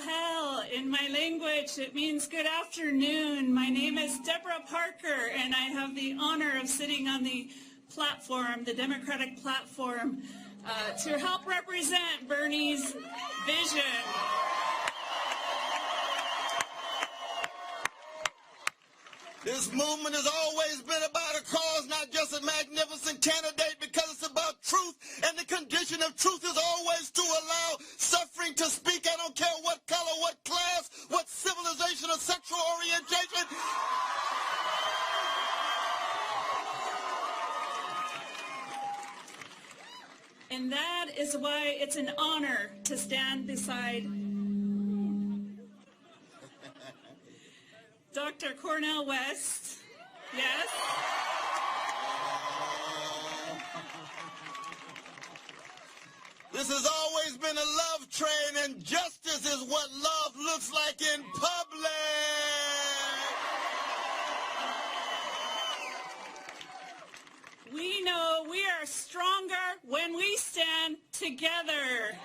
Kahel. In my language, it means good afternoon. My name is Deborah Parker, and I have the honor of sitting on the platform, the Democratic platform, to help represent Bernie's vision. This movement has always been about a cause, not just a magnificent candidate, because it's about truth, and the condition of truth is always to allow suffering to speak. I don't care what color, what class, what civilization or sexual orientation. And that is why it's an honor to stand beside Dr. Cornell West. Yes. This has always been a love train, and justice is what love looks like in public. We know we are stronger when we stand together.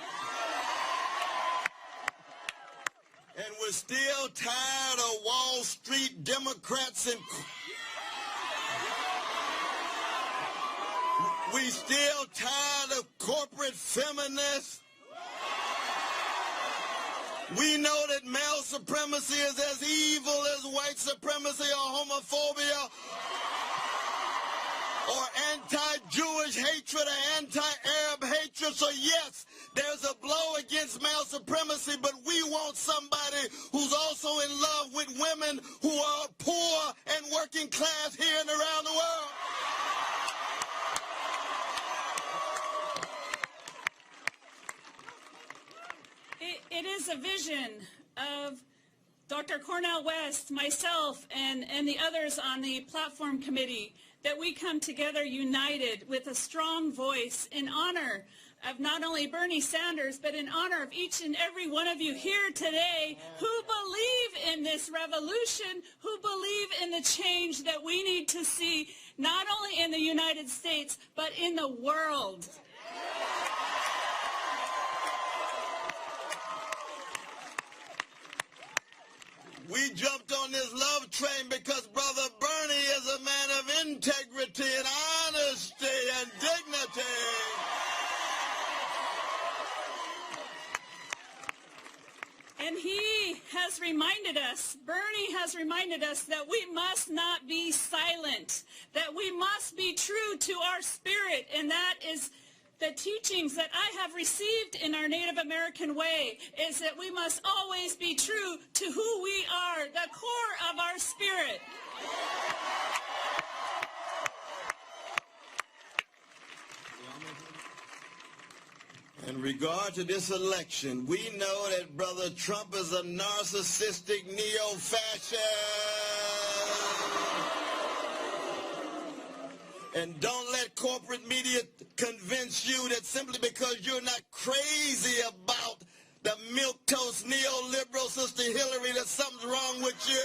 And we're still tired of Wall Street Democrats, and we still tired of corporate feminists. We know that male supremacy is as evil as white supremacy or homophobia or anti-Jewish hatred or anti-Arab hatred. So yes, there's a blow against male supremacy, but we want somebody who's also in love with women who are poor and working class here and around the world. It is a vision of Dr. Cornell West, myself, and the others on the platform committee that we come together united with a strong voice in honor of not only Bernie Sanders, but in honor of each and every one of you here today who believe in this revolution, who believe in the change that we need to see not only in the United States, but in the world. We jumped on this love train because Brother Bernie is a man of integrity and honesty and dignity. And he has reminded us, Bernie has reminded us that we must not be silent, that we must be true to our spirit, and that is the teachings that I have received in our Native American way, is that we must always be true to who we are, the core of our spirit. In regard to this election, we know that Brother Trump is a narcissistic neo-fascist. And don't let corporate media convince you that simply because you're not crazy about the milquetoast neoliberal Sister Hillary that something's wrong with you.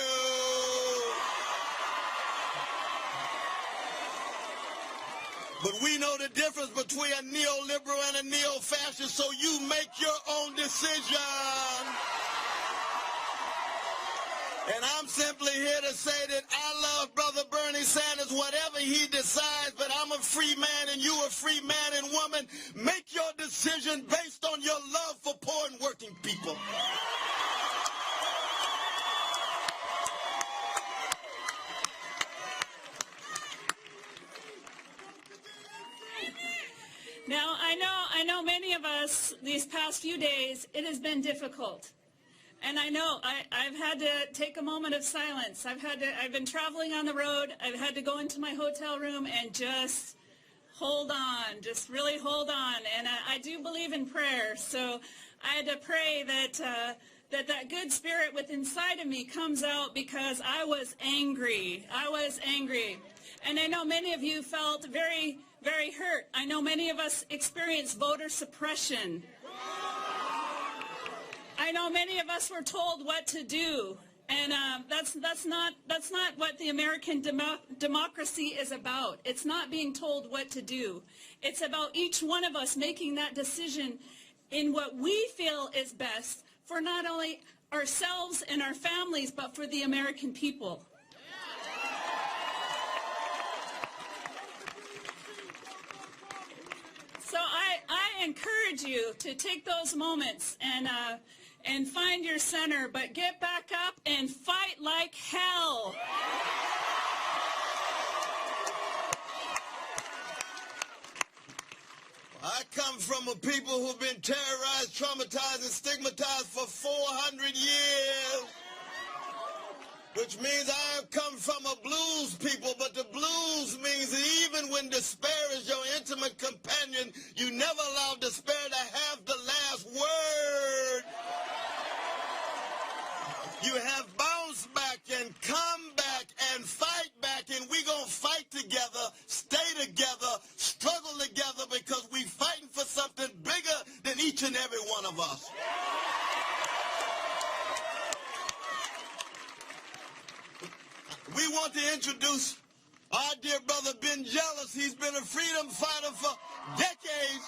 But we know the difference between a neoliberal and a neo-fascist, so you make your own decision. And I'm simply here to say that I love Brother Bernie Sanders, whatever he decides, but I'm a free man and you a free man and woman. Make your decision based on your love for poor and working people. Now, I know many of us, these past few days, it has been difficult. And I know I've had to take a moment of silence. I've been traveling on the road. I've had to go into my hotel room and just hold on, just really hold on. And I do believe in prayer. So I had to pray that that good spirit within inside of me comes out, because I was angry. I was angry. And I know many of you felt very, very hurt. I know many of us experienced voter suppression. I know many of us were told what to do, and that's not what the American democracy is about. It's not being told what to do. It's about each one of us making that decision in what we feel is best for not only ourselves and our families, but for the American people. So I encourage you to take those moments and find your center, but get back up and fight like hell. I come from a people who've been terrorized, traumatized, and stigmatized for 400 years. Which means I have come from a blues people, but the blues means that even when despair is your intimate companion, you never allow despair to have the last word. You have bounced back and come back and fight back, and we're going to fight together, stay together, struggle together, because we're fighting for something bigger than each and every one of us. We want to introduce our dear brother Ben Jealous. He's been a freedom fighter for decades.